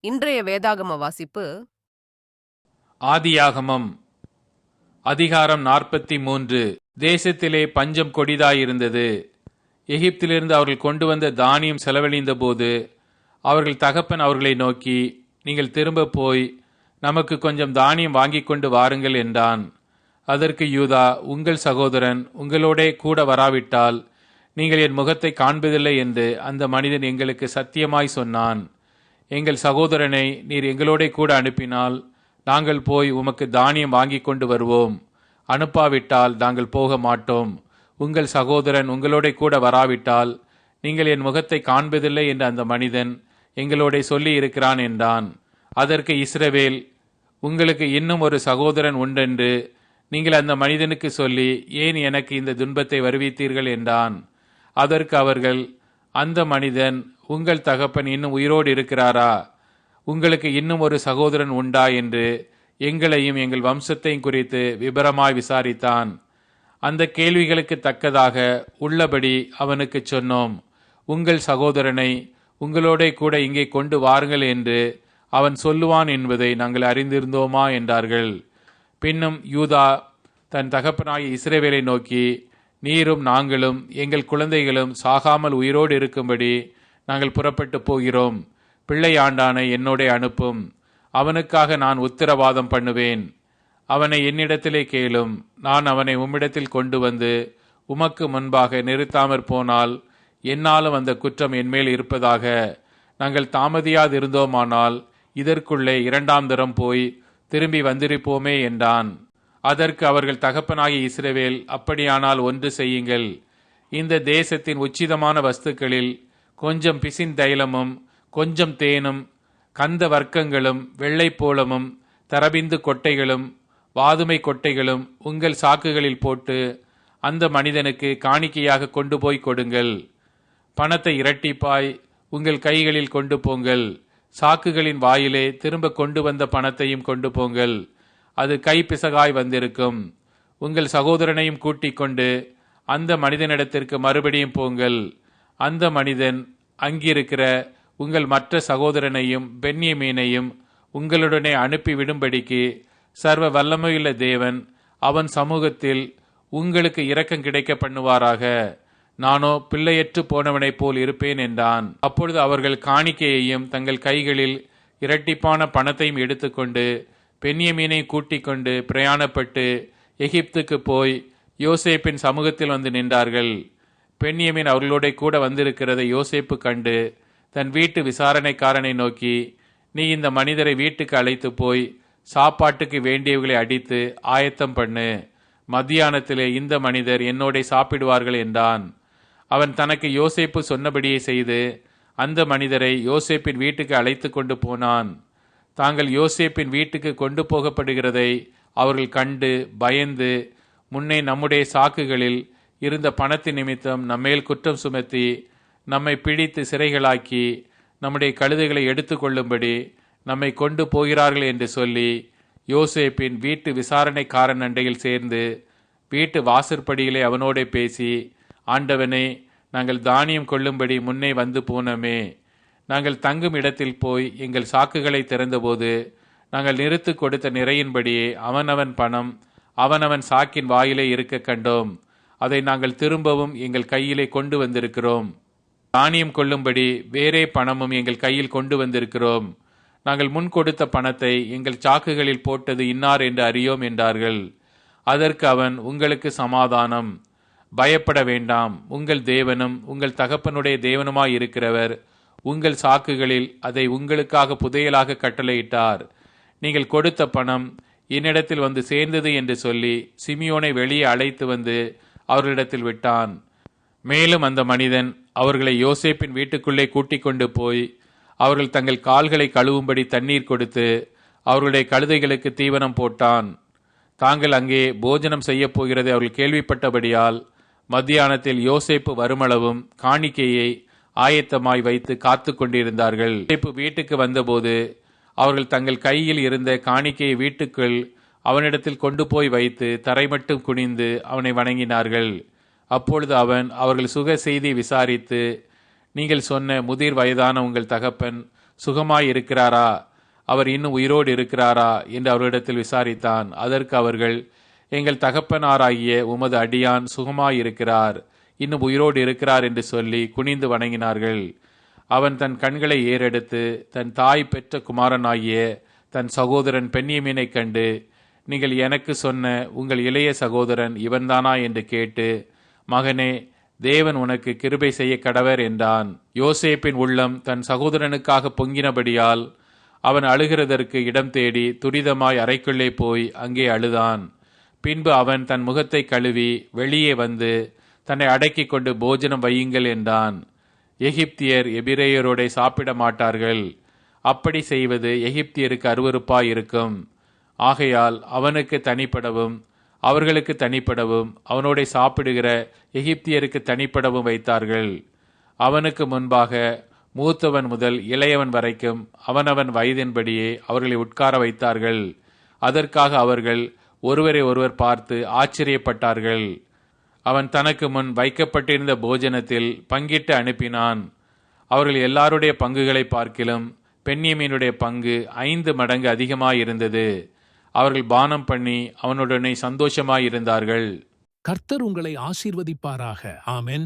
இன்றைய வேதாகம வாசிப்பு ஆதியாகமம் அதிகாரம் 43. தேசத்திலே பஞ்சம் கொடிதாயிருந்தது. எகிப்திலிருந்து அவர்கள் கொண்டு வந்த தானியம் செலவழிந்த போது அவர்கள் தகப்பன் அவர்களை நோக்கி, நீங்கள் திரும்ப போய் நமக்கு கொஞ்சம் தானியம் வாங்கி கொண்டு வாருங்கள் என்றான். அதற்கு யூதா, உங்கள் சகோதரன் உங்களோடே கூட வராவிட்டால் நீங்கள் என் முகத்தை காண்பதில்லை என்று அந்த மனிதன் எங்களுக்கு சத்தியமாய் சொன்னான். எங்கள் சகோதரனை நீர் எங்களோடே கூட அனுப்பினால் நாங்கள் போய் உமக்கு தானியம் வாங்கி கொண்டு வருவோம். அனுப்பாவிட்டால் நாங்கள் போக மாட்டோம். உங்கள் சகோதரன் உங்களோட கூட வராவிட்டால் நீங்கள் என் முகத்தை காண்பதில்லை என்று அந்த மனிதன் எங்களோட சொல்லி இருக்கிறான் என்றான். அதற்கு இஸ்ரவேல், உங்களுக்கு இன்னும் ஒரு சகோதரன் உண்டென்று நீங்கள் அந்த மனிதனுக்கு சொல்லி ஏன் எனக்கு இந்த துன்பத்தை வருவித்தீர்கள் என்றான். அதற்கு அவர்கள், அந்த மனிதன், உங்கள் தகப்பன் இன்னும் உயிரோடு இருக்கிறாரா? உங்களுக்கு இன்னும் ஒரு சகோதரன் உண்டா என்று எங்களையும் எங்கள் வம்சத்தையும் குறித்து விபரமாய் விசாரித்தான். அந்த கேள்விகளுக்கு தக்கதாக உள்ளபடி அவனுக்கு சொன்னோம். உங்கள் சகோதரனை உங்களோட கூட இங்கே கொண்டு வாருங்கள் என்று அவன் சொல்லுவான் என்பதை நாங்கள் அறிந்திருந்தோமா என்றார்கள். பின்னும் யூதா தன் தகப்பனாகிய இஸ்ரவேலை நோக்கி, நீரும் நாங்களும் எங்கள் குழந்தைகளும் சாகாமல் உயிரோடு இருக்கும்படி நாங்கள் புறப்பட்டு போகிறோம். பிள்ளையாண்டானை என்னோட அனுப்பும். அவனுக்காக நான் உத்தரவாதம் பண்ணுவேன். அவனை என்னிடத்திலே கேளும். நான் அவனை உம்மிடத்தில் கொண்டு வந்து உமக்கு முன்பாக நிறுத்தாமற் போனால் என்னாலும் அந்த குற்றம் என்மேல் இருப்பதாக. நாங்கள் தாமதியாதிருந்தோமானால் இதற்குள்ளே 2ஆம் தரம் போய் திரும்பி வந்திருப்போமே என்றான். அதற்கு அவர்கள் தகப்பனாகிய இஸ்ரவேல், அப்படியானால் ஒன்று செய்யுங்கள். இந்த தேசத்தின் உச்சிதமான வஸ்துக்களில் கொஞ்சம் பிசின் தைலமும் கொஞ்சம் தேனும் கந்த வர்க்கங்களும் வெள்ளைப்போளமும் தரபிந்து கொட்டைகளும் வாதுமை கொட்டைகளும் உங்கள் சாக்குகளில் போட்டு அந்த மனிதனுக்கு காணிக்கையாக கொண்டு போய் கொடுங்கள். பணத்தை இரட்டிப்பாய் உங்கள் கைகளில் கொண்டு போங்கள். சாக்குகளின் வாயிலே திரும்ப கொண்டு வந்த பணத்தையும் கொண்டு போங்கள். அது கைப்பிசகாய் வந்திருக்கும். உங்கள் சகோதரனையும் கூட்டிக் கொண்டு அந்த மனிதனிடத்திற்கு மறுபடியும் போங்கள். அந்த மனிதன் அங்கிருக்கிற உங்கள் மற்ற சகோதரனையும் பென்யமீனையும் உங்களுடனே அனுப்பிவிடும்படிக்கு சர்வ வல்லமையுள்ள தேவன் அவன் சமூகத்தில் உங்களுக்கு இரக்கம் கிடைக்க பண்ணுவாராக. நானோ பிள்ளையற்று போனவனைப் போல் இருப்பேன் என்றான். அப்பொழுது அவர்கள் காணிக்கையையும் தங்கள் கைகளில் இரட்டிப்பான பணத்தையும் எடுத்துக்கொண்டு பென்யமீனை கூட்டிக் கொண்டு பிரயாணப்பட்டு எகிப்துக்கு போய் யோசேப்பின் சமூகத்தில் வந்து நின்றார்கள். பென்யமீன் அவர்களோட கூட வந்திருக்கிறதை யோசேப்பு கண்டு தன் வீட்டு விசாரணைக்காரனை நோக்கி, நீ இந்த மனிதரை வீட்டுக்கு அழைத்து போய் சாப்பாட்டுக்கு வேண்டியவர்களை அடித்து ஆயத்தம் பண்ணு. மத்தியானத்திலே இந்த மனிதர் என்னோட சாப்பிடுவார்கள் என்றான். அவன் தனக்கு யோசேப்பு சொன்னபடியே செய்து அந்த மனிதரை யோசேப்பின் வீட்டுக்கு அழைத்து கொண்டு போனான். தாங்கள் யோசேப்பின் வீட்டுக்கு கொண்டு போகப்படுகிறதை அவர்கள் கண்டு பயந்து, முன்னே நம்முடைய சாக்குகளில் இருந்த பணத்தின் நிமித்தம் நம்மேல் குற்றம் சுமத்தி நம்மை பிடித்து சிறைகளாக்கி நம்முடைய கழுதைகளை எடுத்துக்கொள்ளும்படி நம்மை கொண்டு போகிறார்கள் என்று சொல்லி யோசேப்பின் வீட்டு விசாரணைக்காரன் அண்டையில் சேர்ந்து வீட்டு வாசற்படியிலே அவனோட பேசி, ஆண்டவனே, நாங்கள் தானியம் கொள்ளும்படி முன்னே வந்து போனோமே. நாங்கள் தங்கும் இடத்தில் போய் எங்கள் சாக்குகளை திறந்தபோது நாங்கள் நிறுத்து கொடுத்த நிறையின்படியே அவனவன் பணம் அவனவன் சாக்கின் வாயிலே இருக்க கண்டோம். அதை நாங்கள் திரும்பவும் எங்கள் கையிலே கொண்டு வந்திருக்கிறோம். தானியம் கொள்ளும்படி வேறே பணமும் எங்கள் கையில் கொண்டு வந்திருக்கிறோம். நாங்கள் முன் கொடுத்த பணத்தை எங்கள் சாக்குகளில் போட்டது இன்னார் என்று அறியோம் என்றார்கள். அதற்கு அவன், உங்களுக்கு சமாதானம், பயப்பட வேண்டாம். உங்கள் தேவனும் உங்கள் தகப்பனுடைய தேவனுமாய் இருக்கிறவர் உங்கள் சாக்குகளில் அதை உங்களுக்காக புதையலாக கட்டளையிட்டார். நீங்கள் கொடுத்த பணம் என்னிடத்தில் வந்து சேர்ந்தது என்று சொல்லி சிமியோனை வெளியே அழைத்து வந்து அவர்களிடத்தில் விட்டான். மேலும் அந்த மனிதன் அவர்களை யோசேப்பின் வீட்டுக்குள்ளே கூட்டிக் கொண்டு போய் அவர்கள் தங்கள் கால்களை கழுவும்படி தண்ணீர் கொடுத்து அவர்களுடைய கழுதைகளுக்கு தீவனம் போட்டான். தாங்கள் அங்கே போஜனம் செய்ய போகிறதை அவர்கள் கேள்விப்பட்டபடியால் மத்தியானத்தில் யோசேப்பு வருமளவும் காணிக்கையை ஆயத்தமாய் வைத்து காத்து கொண்டிருந்தார்கள். யோசேப்பு வீட்டுக்கு வந்தபோது அவர்கள் தங்கள் கையில் இருந்த காணிக்கையை வீட்டுக்குள் அவனிடத்தில் கொண்டு போய் வைத்து தரை மட்டும் குனிந்து அவனை வணங்கினார்கள். அப்பொழுது அவன் அவர்கள் சுக செய்தி விசாரித்து, நீங்கள் சொன்ன முதிர் வயதான உங்கள் தகப்பன் சுகமாயிருக்கிறாரா, அவர் இன்னும் உயிரோடு இருக்கிறாரா என்று அவரிடத்தில் விசாரித்தான். அதற்கு அவர்கள், எங்கள் தகப்பனாராகிய உமது அடியான் சுகமாயிருக்கிறார், இன்னும் உயிரோடு இருக்கிறார் என்று சொல்லி குனிந்து வணங்கினார்கள். அவன் தன் கண்களை ஏறெடுத்து தன் தாய் பெற்ற குமாரனாகிய தன் சகோதரன் பென்யமீனைக் கண்டு, நீங்கள் எனக்கு சொன்ன உங்கள் இளைய சகோதரன் இவன்தானா என்று கேட்டு, மகனே, தேவன் உனக்கு கிருபை செய்ய கடவர் என்றான். யோசேப்பின் உள்ளம் தன் சகோதரனுக்காக பொங்கினபடியால் அவன் அழுகிறதற்கு இடம் தேடி துரிதமாய் அறைக்குள்ளே போய் அங்கே அழுதான். பின்பு அவன் தன் முகத்தை கழுவி வெளியே வந்து தன்னை அடக்கிக் கொண்டு போஜனம் வையுங்கள் என்றான். எகிப்தியர் எபிரேயரோட சாப்பிட மாட்டார்கள், அப்படி செய்வது எகிப்தியருக்கு அருவருப்பாயிருக்கும். ஆகையால் அவனுக்கு தனிப்படவும் அவர்களுக்கு தனிப்படவும் அவனோட சாப்பிடுகிற எகிப்தியருக்கு தனிப்படவும் வைத்தார்கள். அவனுக்கு முன்பாக மூத்தவன் முதல் இளையவன் வரைக்கும் அவனவன் வயதின்படியே அவர்களை உட்கார வைத்தார்கள். அதற்காக அவர்கள் ஒருவரை ஒருவர் பார்த்து ஆச்சரியப்பட்டார்கள். அவன் தனக்கு முன் வைக்கப்பட்டிருந்த போஜனத்தில் பங்கிட்டு அனுப்பினான். அவர்கள் எல்லாருடைய பங்குகளை பார்க்கிலும் பென்யமீனுடைய பங்கு 5 மடங்கு அதிகமாயிருந்தது. அவர்கள் பானம் பண்ணி அவனுடனே சந்தோஷமாயிருந்தார்கள். கர்த்தர் உங்களை ஆசீர்வதிப்பாராக. ஆமென்.